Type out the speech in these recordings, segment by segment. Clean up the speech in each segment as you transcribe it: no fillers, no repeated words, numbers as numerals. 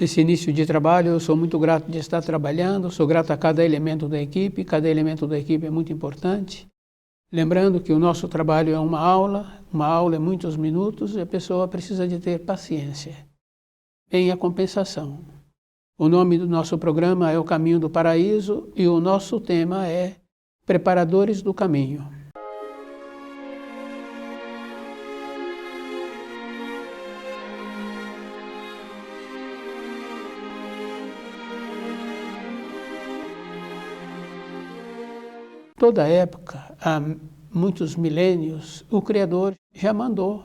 Esse início de trabalho, eu sou muito grato de estar trabalhando, sou grato a cada elemento da equipe é muito importante. Lembrando que o nosso trabalho é uma aula é muitos minutos e a pessoa precisa de ter paciência. Em a compensação. O nome do nosso programa é O Caminho do Paraíso e o nosso tema é Preparadores do Caminho. Toda época, há muitos milênios, o Criador já mandou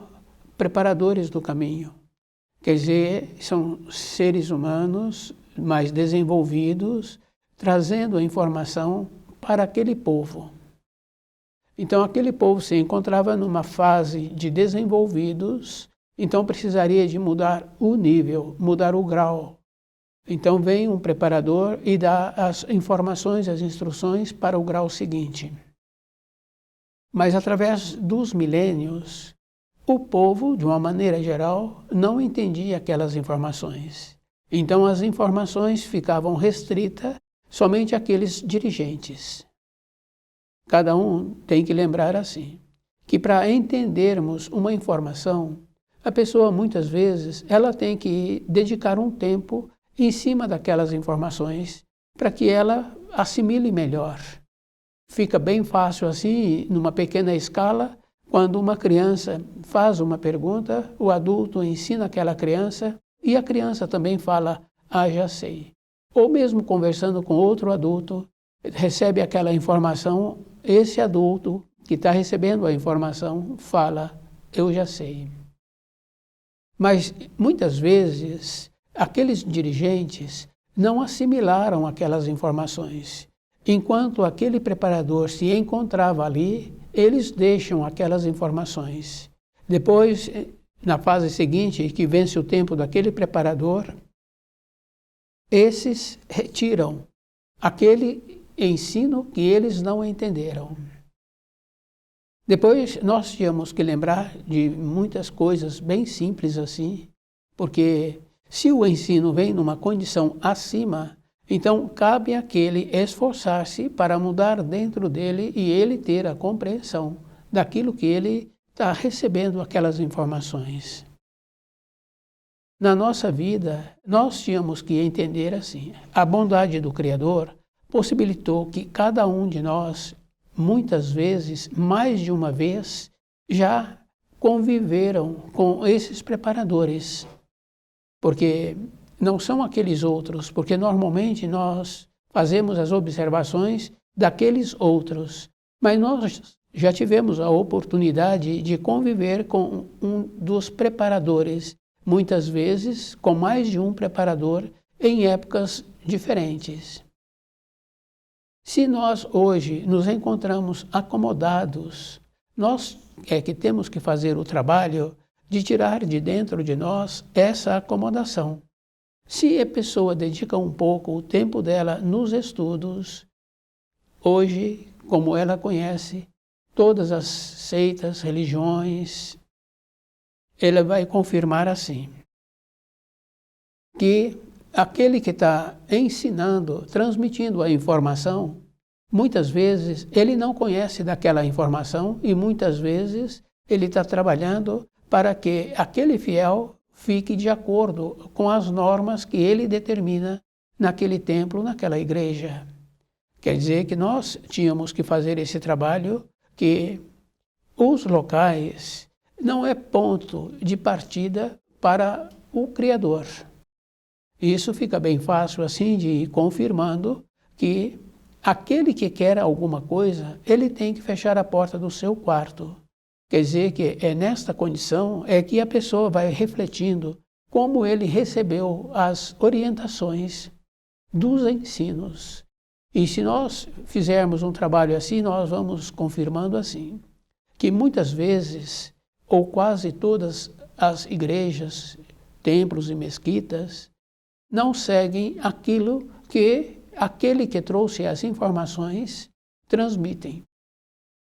preparadores do caminho. Quer dizer, são seres humanos mais desenvolvidos, trazendo a informação para aquele povo. Então, aquele povo se encontrava numa fase de desenvolvidos, então precisaria de mudar o nível, mudar o grau. Então vem um preparador e dá as informações, as instruções para o grau seguinte. Mas através dos milênios, o povo, de uma maneira geral, não entendia aquelas informações. Então as informações ficavam restritas somente àqueles dirigentes. Cada um tem que lembrar assim, que para entendermos uma informação, a pessoa muitas vezes ela tem que dedicar um tempo em cima daquelas informações, para que ela assimile melhor. Fica bem fácil assim, numa pequena escala, quando uma criança faz uma pergunta, o adulto ensina aquela criança e a criança também fala, já sei. Ou mesmo conversando com outro adulto, recebe aquela informação, esse adulto que está recebendo a informação fala, eu já sei. Mas muitas vezes, aqueles dirigentes não assimilaram aquelas informações. Enquanto aquele preparador se encontrava ali, eles deixam aquelas informações. Depois, na fase seguinte, que vence o tempo daquele preparador, esses retiram aquele ensino que eles não entenderam. Depois, nós tínhamos que lembrar de muitas coisas bem simples assim, porque se o ensino vem numa condição acima, então cabe àquele esforçar-se para mudar dentro dele e ele ter a compreensão daquilo que ele está recebendo aquelas informações. Na nossa vida, nós tínhamos que entender assim, a bondade do Criador possibilitou que cada um de nós, muitas vezes, mais de uma vez, já conviveram com esses preparadores. Porque não são aqueles outros, porque normalmente nós fazemos as observações daqueles outros, mas nós já tivemos a oportunidade de conviver com um dos preparadores, muitas vezes com mais de um preparador em épocas diferentes. Se nós hoje nos encontramos acomodados, nós é que temos que fazer o trabalho de tirar de dentro de nós essa acomodação. Se a pessoa dedica um pouco o tempo dela nos estudos, hoje, como ela conhece todas as seitas, religiões, ela vai confirmar assim, que aquele que está ensinando, transmitindo a informação, muitas vezes ele não conhece daquela informação e muitas vezes ele está trabalhando para que aquele fiel fique de acordo com as normas que ele determina naquele templo, naquela igreja. Quer dizer que nós tínhamos que fazer esse trabalho, que os locais não é ponto de partida para o Criador. Isso fica bem fácil assim de ir confirmando que aquele que quer alguma coisa, ele tem que fechar a porta do seu quarto. Quer dizer que é nesta condição é que a pessoa vai refletindo como ele recebeu as orientações dos ensinos. E se nós fizermos um trabalho assim, nós vamos confirmando assim, que muitas vezes ou quase todas as igrejas, templos e mesquitas, não seguem aquilo que aquele que trouxe as informações transmitem.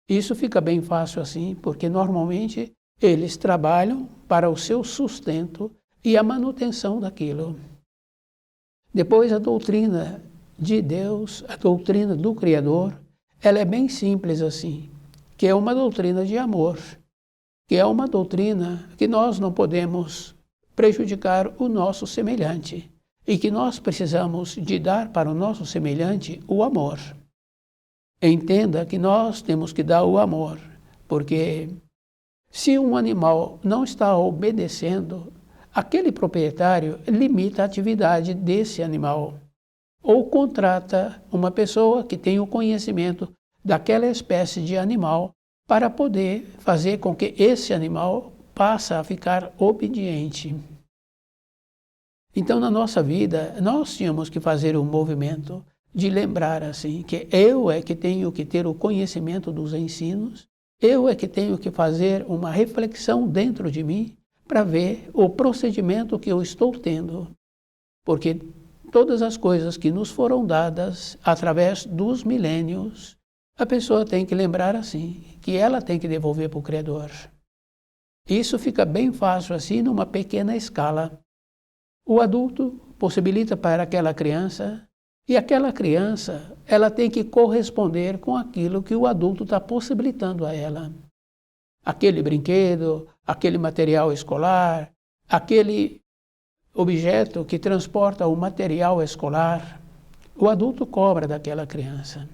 Isso fica bem fácil assim, porque normalmente eles trabalham para o seu sustento e a manutenção daquilo. Depois, a doutrina de Deus, a doutrina do Criador, ela é bem simples assim, que é uma doutrina de amor, que é uma doutrina que nós não podemos prejudicar o nosso semelhante e que nós precisamos de dar para o nosso semelhante o amor. Entenda que nós temos que dar o amor, porque se um animal não está obedecendo, aquele proprietário limita a atividade desse animal ou contrata uma pessoa que tem o conhecimento daquela espécie de animal para poder fazer com que esse animal passe a ficar obediente. Então, na nossa vida, nós tínhamos que fazer um movimento de lembrar assim que eu é que tenho que ter o conhecimento dos ensinos, eu é que tenho que fazer uma reflexão dentro de mim para ver o procedimento que eu estou tendo. Porque todas as coisas que nos foram dadas através dos milênios, a pessoa tem que lembrar assim, que ela tem que devolver para o Criador. Isso fica bem fácil assim numa pequena escala. O adulto possibilita para aquela criança e aquela criança ela tem que corresponder com aquilo que o adulto está possibilitando a ela. Aquele brinquedo, aquele material escolar, aquele objeto que transporta o material escolar, o adulto cobra daquela criança.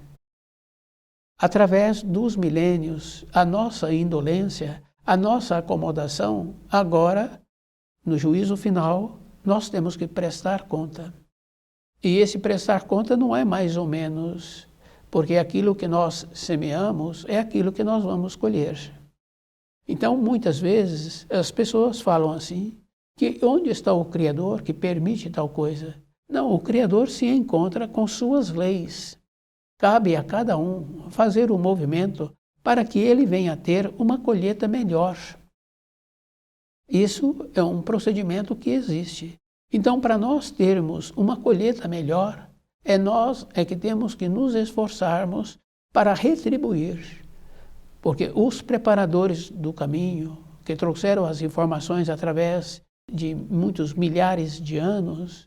Através dos milênios, a nossa indolência, a nossa acomodação, agora, no juízo final, nós temos que prestar conta. E esse prestar conta não é mais ou menos, porque aquilo que nós semeamos é aquilo que nós vamos colher. Então, muitas vezes, as pessoas falam assim, que onde está o Criador que permite tal coisa? Não, o Criador se encontra com suas leis. Cabe a cada um fazer o movimento para que ele venha a ter uma colheita melhor. Isso é um procedimento que existe. Então, para nós termos uma colheita melhor, nós que temos que nos esforçarmos para retribuir. Porque os preparadores do caminho, que trouxeram as informações através de muitos milhares de anos,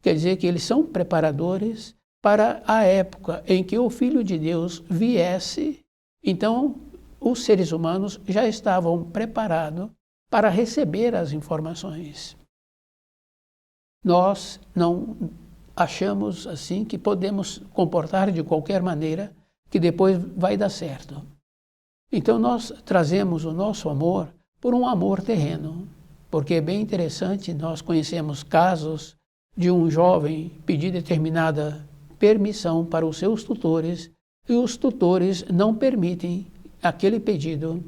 quer dizer que eles são preparadores para a época em que o Filho de Deus viesse. Então, os seres humanos já estavam preparados para receber as informações. Nós não achamos assim que podemos comportar de qualquer maneira que depois vai dar certo. Então nós trazemos o nosso amor por um amor terreno, porque é bem interessante, nós conhecemos casos de um jovem pedir determinada permissão para os seus tutores e os tutores não permitem aquele pedido.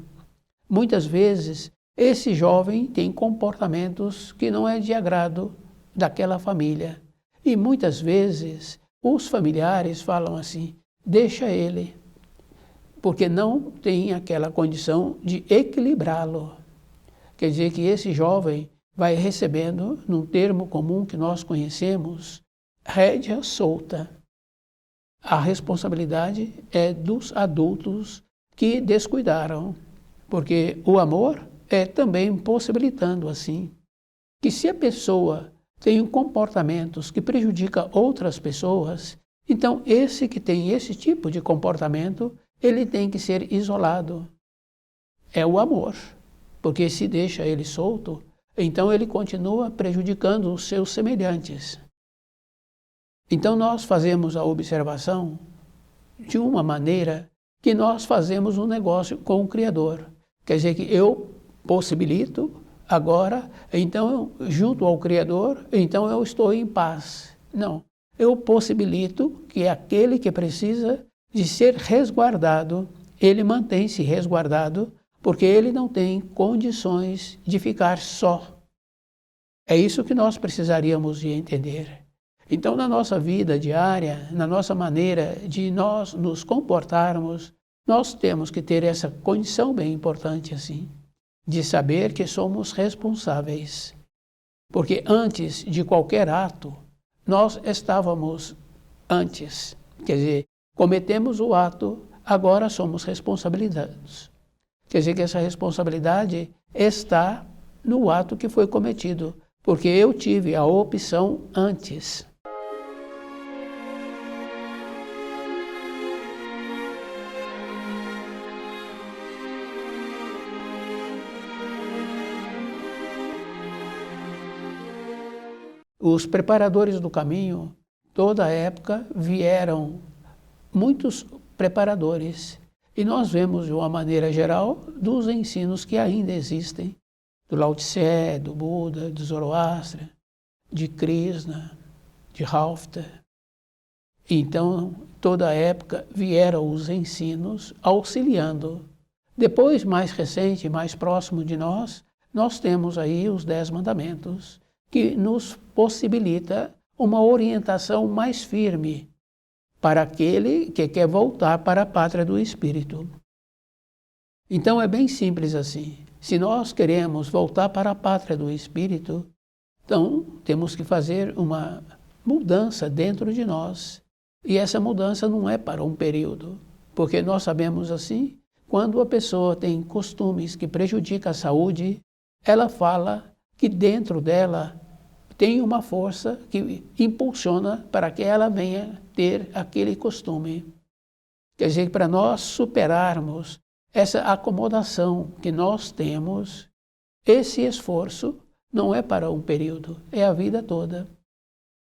Muitas vezes esse jovem tem comportamentos que não é de agrado daquela família. E muitas vezes os familiares falam assim, deixa ele, porque não tem aquela condição de equilibrá-lo. Quer dizer que esse jovem vai recebendo, num termo comum que nós conhecemos, rédea solta. A responsabilidade é dos adultos que descuidaram, porque o amor é também possibilitando assim, que se a pessoa tem comportamentos que prejudicam outras pessoas, então esse que tem esse tipo de comportamento, ele tem que ser isolado. É o amor, porque se deixa ele solto, então ele continua prejudicando os seus semelhantes. Então nós fazemos a observação de uma maneira que nós fazemos um negócio com o Criador. Quer dizer que eu possibilito agora, então, junto ao Criador, então eu estou em paz. Não, eu possibilito que aquele que precisa de ser resguardado, ele mantém-se resguardado, porque ele não tem condições de ficar só. É isso que nós precisaríamos de entender. Então, na nossa vida diária, na nossa maneira de nós nos comportarmos, nós temos que ter essa condição bem importante assim, de saber que somos responsáveis. Porque antes de qualquer ato, nós estávamos antes. Quer dizer, cometemos o ato, agora somos responsabilizados. Quer dizer que essa responsabilidade está no ato que foi cometido, porque eu tive a opção antes. Os preparadores do caminho, toda a época, vieram muitos preparadores. E nós vemos, de uma maneira geral, dos ensinos que ainda existem, do Lao Tse, do Buda, de Zoroastra, de Krishna, de Halfter. Então, toda a época, vieram os ensinos auxiliando. Depois, mais recente, mais próximo de nós temos aí os 10 mandamentos, que nos possibilita uma orientação mais firme para aquele que quer voltar para a pátria do Espírito. Então é bem simples assim. Se nós queremos voltar para a pátria do Espírito, então temos que fazer uma mudança dentro de nós. E essa mudança não é para um período, porque nós sabemos assim, quando a pessoa tem costumes que prejudicam a saúde, ela fala que dentro dela tem uma força que impulsiona para que ela venha ter aquele costume. Quer dizer, para nós superarmos essa acomodação que nós temos, esse esforço não é para um período, é a vida toda.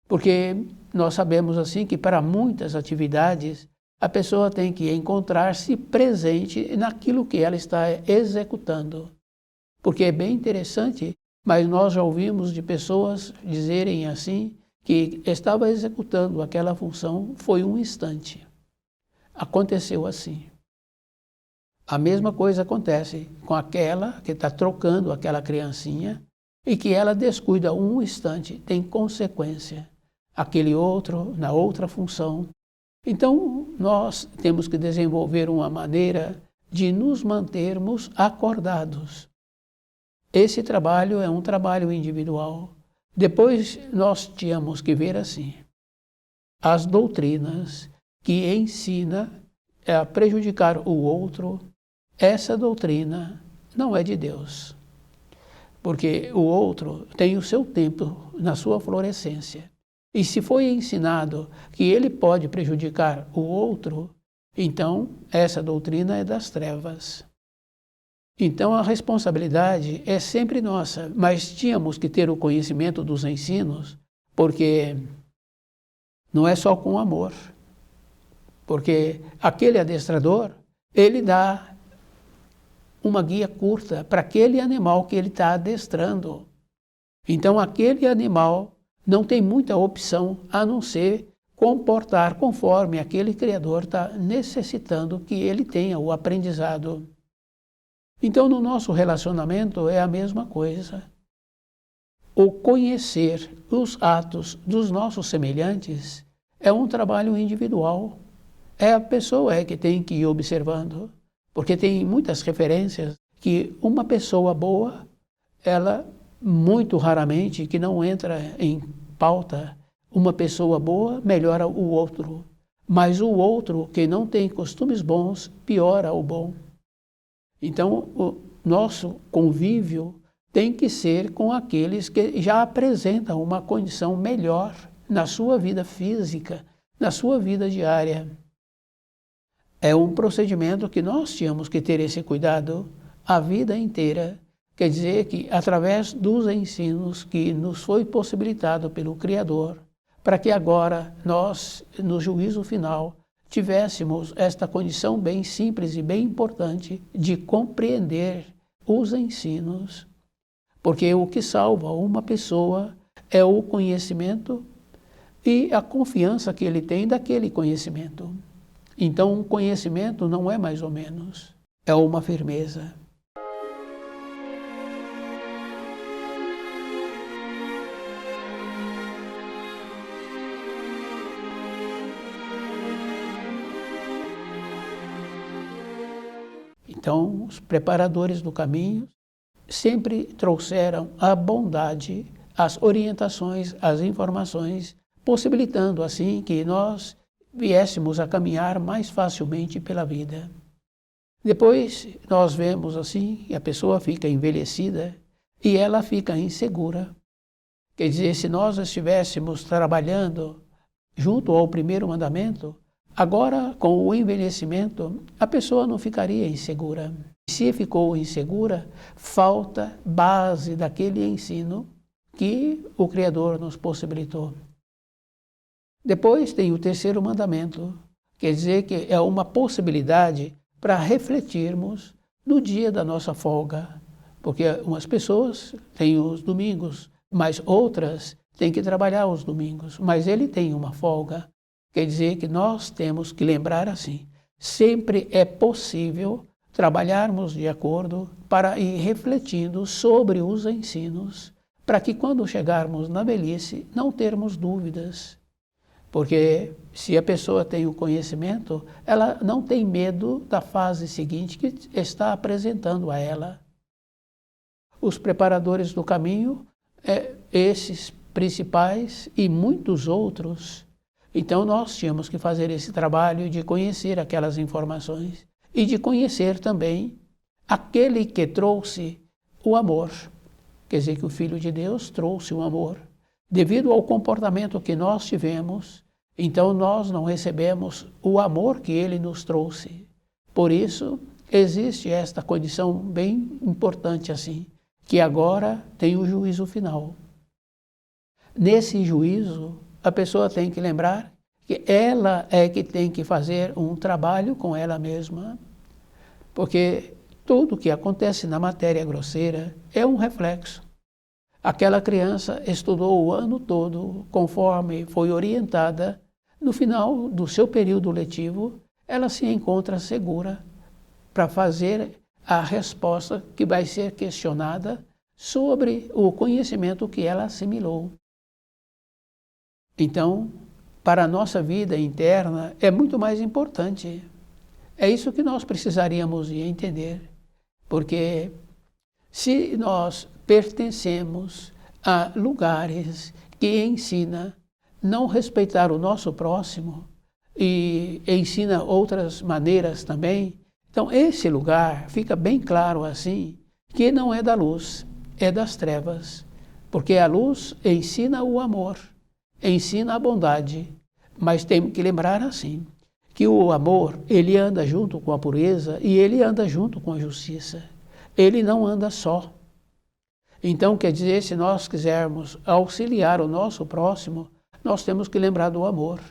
Porque nós sabemos assim que para muitas atividades a pessoa tem que encontrar-se presente naquilo que ela está executando. Porque é bem interessante, mas nós já ouvimos de pessoas dizerem assim, que estava executando aquela função, foi um instante. Aconteceu assim. A mesma coisa acontece com aquela que está trocando aquela criancinha e que ela descuida um instante, tem consequência. Aquele outro, na outra função. Então, nós temos que desenvolver uma maneira de nos mantermos acordados. Esse trabalho é um trabalho individual. Depois nós tínhamos que ver assim, as doutrinas que ensina a prejudicar o outro, essa doutrina não é de Deus. Porque o outro tem o seu tempo na sua florescência. E se foi ensinado que ele pode prejudicar o outro, então essa doutrina é das trevas. Então a responsabilidade é sempre nossa, mas tínhamos que ter o conhecimento dos ensinos, porque não é só com amor. Porque aquele adestrador, ele dá uma guia curta para aquele animal que ele está adestrando. Então aquele animal não tem muita opção a não ser comportar conforme aquele criador está necessitando que ele tenha o aprendizado. Então, no nosso relacionamento é a mesma coisa. O conhecer os atos dos nossos semelhantes é um trabalho individual. É a pessoa que tem que ir observando, porque tem muitas referências que uma pessoa boa, ela muito raramente, que não entra em pauta, uma pessoa boa melhora o outro, mas o outro que não tem costumes bons piora o bom. Então, o nosso convívio tem que ser com aqueles que já apresentam uma condição melhor na sua vida física, na sua vida diária. É um procedimento que nós tínhamos que ter esse cuidado a vida inteira. Quer dizer que, através dos ensinos que nos foi possibilitado pelo Criador, para que agora nós, no juízo final, tivéssemos esta condição bem simples e bem importante de compreender os ensinos, porque o que salva uma pessoa é o conhecimento e a confiança que ele tem daquele conhecimento. Então, o conhecimento não é mais ou menos, é uma firmeza. Então, os preparadores do caminho sempre trouxeram a bondade, as orientações, as informações, possibilitando assim que nós viéssemos a caminhar mais facilmente pela vida. Depois nós vemos assim que a pessoa fica envelhecida e ela fica insegura. Quer dizer, se nós estivéssemos trabalhando junto ao primeiro mandamento, agora com o envelhecimento, a pessoa não ficaria insegura. Se ficou insegura, falta base daquele ensino que o Criador nos possibilitou. Depois tem o terceiro mandamento, quer dizer que é uma possibilidade para refletirmos no dia da nossa folga, porque umas pessoas têm os domingos, mas outras têm que trabalhar os domingos, mas ele tem uma folga. Quer dizer que nós temos que lembrar assim, sempre é possível trabalharmos de acordo para ir refletindo sobre os ensinos, para que quando chegarmos na velhice não termos dúvidas. Porque se a pessoa tem o conhecimento, ela não tem medo da fase seguinte que está apresentando a ela. Os preparadores do caminho, esses principais e muitos outros. Então nós tínhamos que fazer esse trabalho de conhecer aquelas informações e de conhecer também aquele que trouxe o amor. Quer dizer que o Filho de Deus trouxe o amor. Devido ao comportamento que nós tivemos, então nós não recebemos o amor que ele nos trouxe. Por isso, existe esta condição bem importante assim, que agora tem o juízo final. Nesse juízo, a pessoa tem que lembrar que ela é que tem que fazer um trabalho com ela mesma, porque tudo que acontece na matéria grosseira é um reflexo. Aquela criança estudou o ano todo conforme foi orientada. No final do seu período letivo, ela se encontra segura para fazer a resposta que vai ser questionada sobre o conhecimento que ela assimilou. Então, para a nossa vida interna é muito mais importante. É isso que nós precisaríamos de entender, porque se nós pertencemos a lugares que ensina não respeitar o nosso próximo e ensina outras maneiras também, então esse lugar fica bem claro assim que não é da luz, é das trevas, porque a luz ensina o amor, ensina a bondade, mas temos que lembrar assim, que o amor ele anda junto com a pureza e ele anda junto com a justiça, ele não anda só. Então, quer dizer, se nós quisermos auxiliar o nosso próximo, nós temos que lembrar do amor.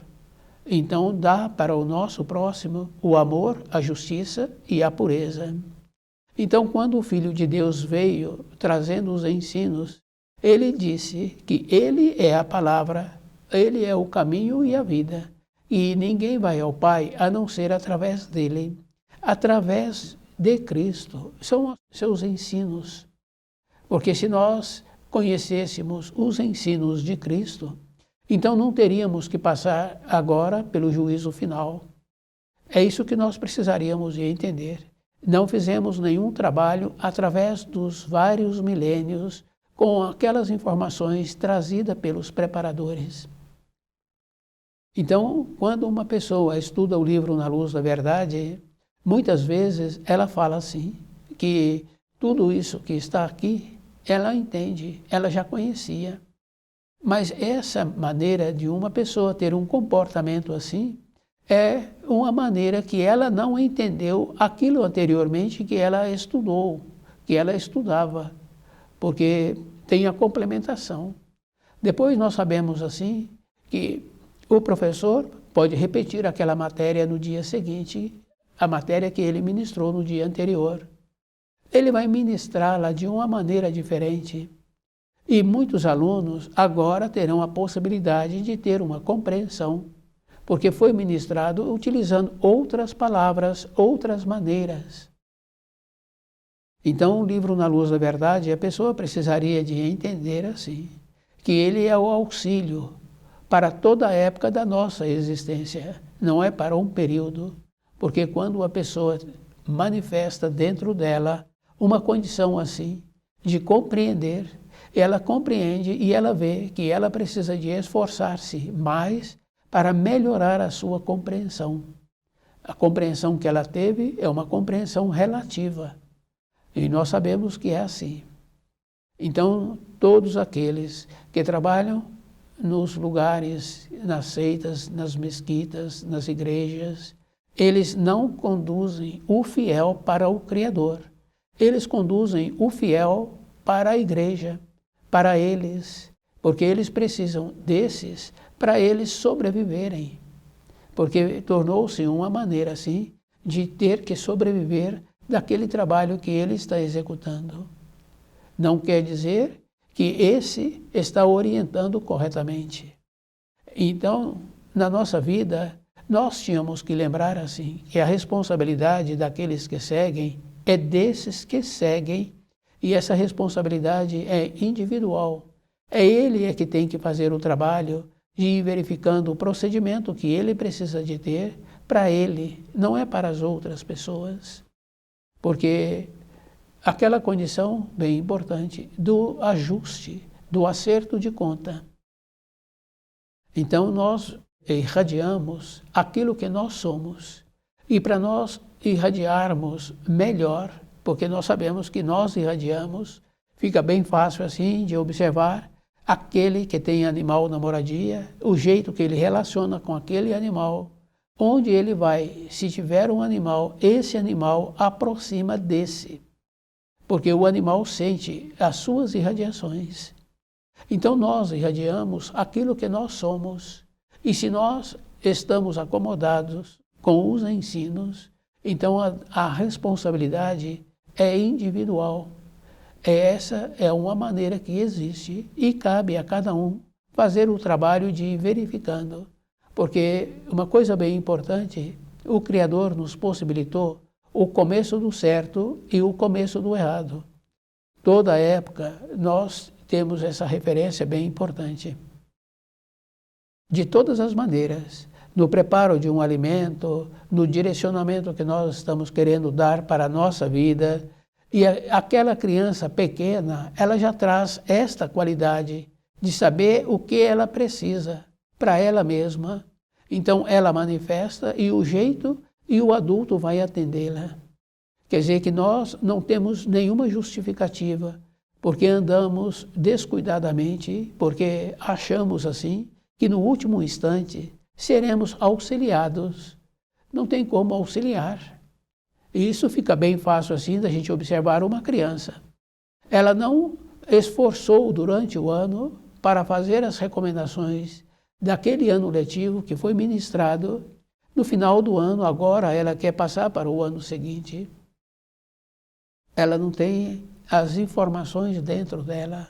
Então, dá para o nosso próximo o amor, a justiça e a pureza. Então, quando o Filho de Deus veio trazendo os ensinos, ele disse que ele é a palavra, ele é o caminho e a vida. E ninguém vai ao Pai a não ser através dele, através de Cristo. São seus ensinos. Porque se nós conhecêssemos os ensinos de Cristo, então não teríamos que passar agora pelo juízo final. É isso que nós precisaríamos de entender. Não fizemos nenhum trabalho através dos vários milênios com aquelas informações trazidas pelos preparadores. Então, quando uma pessoa estuda o livro Na Luz da Verdade, muitas vezes ela fala assim, que tudo isso que está aqui, ela entende, ela já conhecia. Mas essa maneira de uma pessoa ter um comportamento assim é uma maneira que ela não entendeu aquilo anteriormente que ela estudou, que ela estudava, porque tem a complementação. Depois nós sabemos assim que o professor pode repetir aquela matéria no dia seguinte, a matéria que ele ministrou no dia anterior. Ele vai ministrá-la de uma maneira diferente. E muitos alunos agora terão a possibilidade de ter uma compreensão, porque foi ministrado utilizando outras palavras, outras maneiras. Então, o livro Na Luz da Verdade, a pessoa precisaria de entender assim, que ele é o auxílio para toda a época da nossa existência, não é para um período, porque quando a pessoa manifesta dentro dela uma condição assim, de compreender. Ela compreende e ela vê que ela precisa de esforçar-se mais para melhorar a sua compreensão. A compreensão que ela teve é uma compreensão relativa. E nós sabemos que é assim. Então, todos aqueles que trabalham nos lugares, nas seitas, nas mesquitas, nas igrejas, eles não conduzem o fiel para o Criador. Eles conduzem o fiel para a igreja, para eles, porque eles precisam desses para eles sobreviverem. Porque tornou-se uma maneira, assim, de ter que sobreviver daquele trabalho que ele está executando. Não quer dizer que esse está orientando corretamente. Então, na nossa vida, nós tínhamos que lembrar assim, que a responsabilidade daqueles que seguem é desses que seguem, e essa responsabilidade é individual. É ele que tem que fazer o trabalho de ir verificando o procedimento que ele precisa de ter para ele, não é para as outras pessoas. Porque aquela condição bem importante do ajuste, do acerto de conta. Então nós irradiamos aquilo que nós somos. E para nós irradiarmos melhor, porque nós sabemos que nós irradiamos, fica bem fácil assim de observar aquele que tem animal na moradia, o jeito que ele relaciona com aquele animal, onde ele vai, se tiver um animal, esse animal aproxima desse. Porque o animal sente as suas irradiações. Então nós irradiamos aquilo que nós somos. E se nós estamos acomodados com os ensinos, então a responsabilidade é individual. Essa é uma maneira que existe e cabe a cada um fazer o trabalho de ir verificando. Porque uma coisa bem importante, o Criador nos possibilitou o começo do certo e o começo do errado. Toda época nós temos essa referência bem importante. De todas as maneiras, no preparo de um alimento, no direcionamento que nós estamos querendo dar para a nossa vida, e aquela criança pequena, ela já traz esta qualidade de saber o que ela precisa para ela mesma. Então ela manifesta e o jeito e o adulto vai atendê-la. Quer dizer que nós não temos nenhuma justificativa, porque andamos descuidadamente, porque achamos assim que no último instante seremos auxiliados. Não tem como auxiliar. E isso fica bem fácil assim da gente observar uma criança. Ela não esforçou durante o ano para fazer as recomendações daquele ano letivo que foi ministrado. No final do ano, agora ela quer passar para o ano seguinte. Ela não tem as informações dentro dela.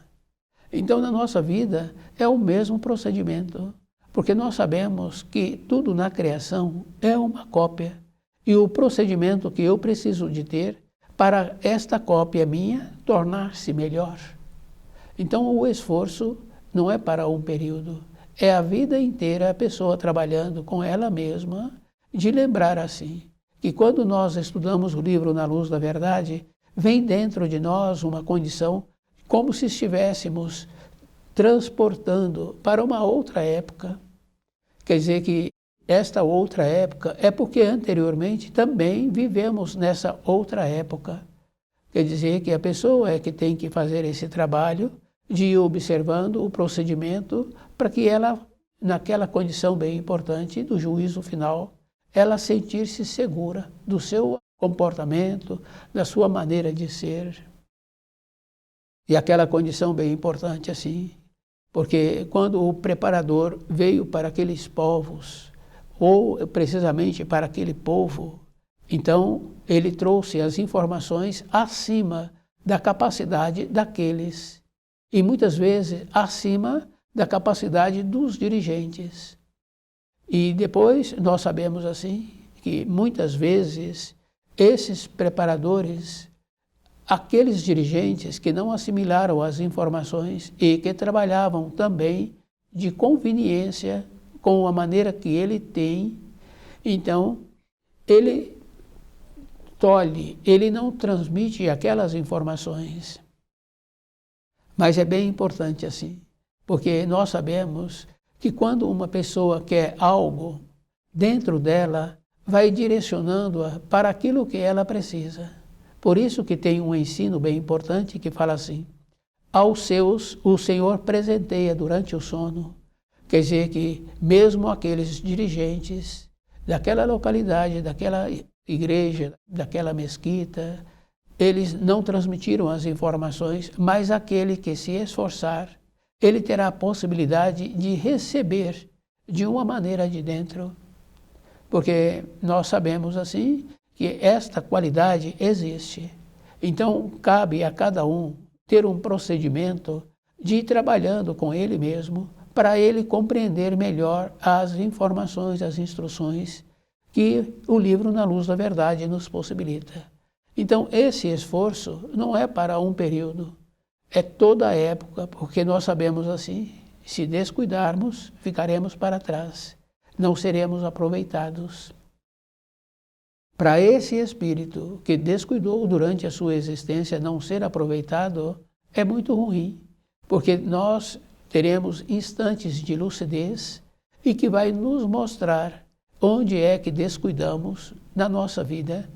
Então, na nossa vida, é o mesmo procedimento, porque nós sabemos que tudo na criação é uma cópia, e o procedimento que eu preciso de ter para esta cópia minha tornar-se melhor. Então, o esforço não é para um período, é a vida inteira a pessoa trabalhando com ela mesma, de lembrar assim, que quando nós estudamos o livro Na Luz da Verdade, vem dentro de nós uma condição como se estivéssemos transportando para uma outra época. Quer dizer que esta outra época é porque anteriormente também vivemos nessa outra época. Quer dizer que a pessoa é que tem que fazer esse trabalho de ir observando o procedimento para que ela, naquela condição bem importante do juízo final, ela sentir-se segura do seu comportamento, da sua maneira de ser. E aquela condição bem importante assim, porque quando o preparador veio para aqueles povos, ou precisamente para aquele povo, então ele trouxe as informações acima da capacidade daqueles, e muitas vezes acima da capacidade dos dirigentes. E depois nós sabemos assim, que muitas vezes esses preparadores, aqueles dirigentes que não assimilaram as informações e que trabalhavam também de conveniência com a maneira que ele tem, então ele tolhe, ele não transmite aquelas informações. Mas é bem importante assim, porque nós sabemos que quando uma pessoa quer algo, dentro dela vai direcionando-a para aquilo que ela precisa. Por isso que tem um ensino bem importante que fala assim: aos seus o Senhor presenteia durante o sono. Quer dizer que mesmo aqueles dirigentes daquela localidade, daquela igreja, daquela mesquita, eles não transmitiram as informações, mas aquele que se esforçar, ele terá a possibilidade de receber de uma maneira de dentro. Porque nós sabemos assim que esta qualidade existe. Então cabe a cada um ter um procedimento de ir trabalhando com ele mesmo para ele compreender melhor as informações, as instruções que o livro Na Luz da Verdade nos possibilita. Então esse esforço não é para um período, é toda a época, porque nós sabemos assim, se descuidarmos, ficaremos para trás, não seremos aproveitados. Para esse espírito que descuidou durante a sua existência não ser aproveitado, é muito ruim, porque nós teremos instantes de lucidez e que vai nos mostrar onde é que descuidamos na nossa vida.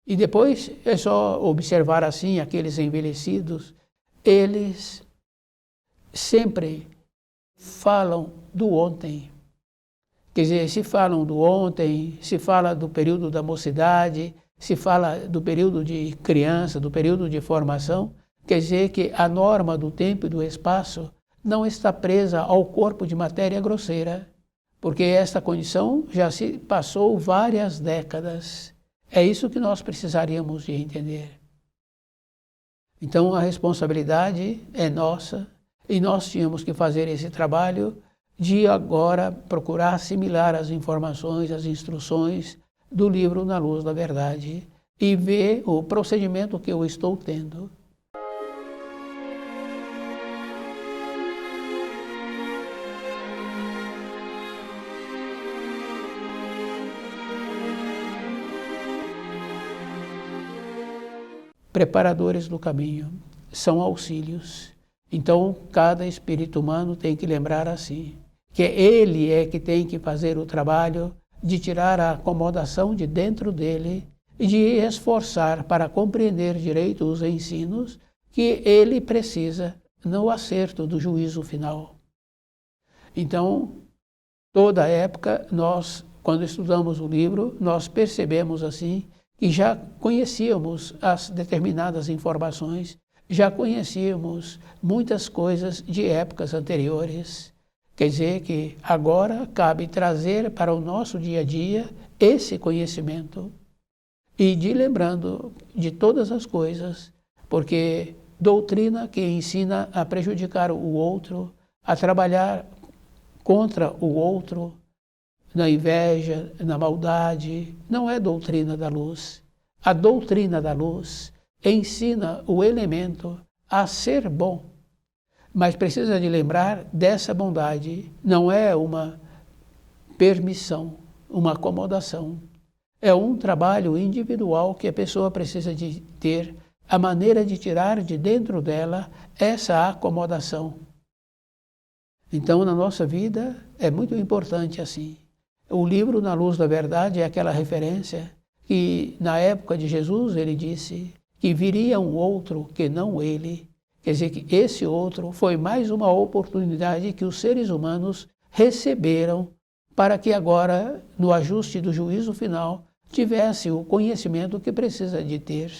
E depois é só observar assim aqueles envelhecidos, eles sempre falam do ontem. Quer dizer, se falam do ontem, se fala do período da mocidade, se fala do período de criança, do período de formação, quer dizer que a norma do tempo e do espaço não está presa ao corpo de matéria grosseira, porque esta condição já se passou várias décadas. É isso que nós precisaríamos de entender. Então a responsabilidade é nossa e nós tínhamos que fazer esse trabalho de agora procurar assimilar as informações, as instruções do livro Na Luz da Verdade e ver o procedimento que eu estou tendo. Preparadores do caminho, são auxílios. Então, cada espírito humano tem que lembrar assim, que ele é que tem que fazer o trabalho de tirar a acomodação de dentro dele e de esforçar para compreender direito os ensinos que ele precisa no acerto do juízo final. Então, toda época, nós, quando estudamos o livro, nós percebemos assim que já conhecíamos as determinadas informações, já conhecíamos muitas coisas de épocas anteriores. Quer dizer que agora cabe trazer para o nosso dia a dia esse conhecimento e de lembrando de todas as coisas, porque doutrina que ensina a prejudicar o outro, a trabalhar contra o outro, na inveja, na maldade, não é doutrina da luz. A doutrina da luz ensina o elemento a ser bom, mas precisa de lembrar dessa bondade. Não é uma permissão, uma acomodação. É um trabalho individual que a pessoa precisa de ter a maneira de tirar de dentro dela essa acomodação. Então, na nossa vida, é muito importante assim. O livro Na Luz da Verdade é aquela referência que, na época de Jesus, ele disse que viria um outro que não ele. Quer dizer que esse outro foi mais uma oportunidade que os seres humanos receberam para que agora, no ajuste do juízo final, tivesse o conhecimento que precisa de ter.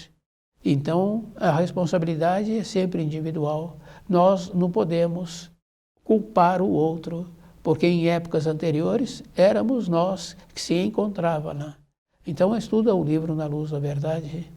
Então, a responsabilidade é sempre individual. Nós não podemos culpar o outro, porque em épocas anteriores éramos nós que se encontrava lá. Então estuda o livro Na Luz da Verdade.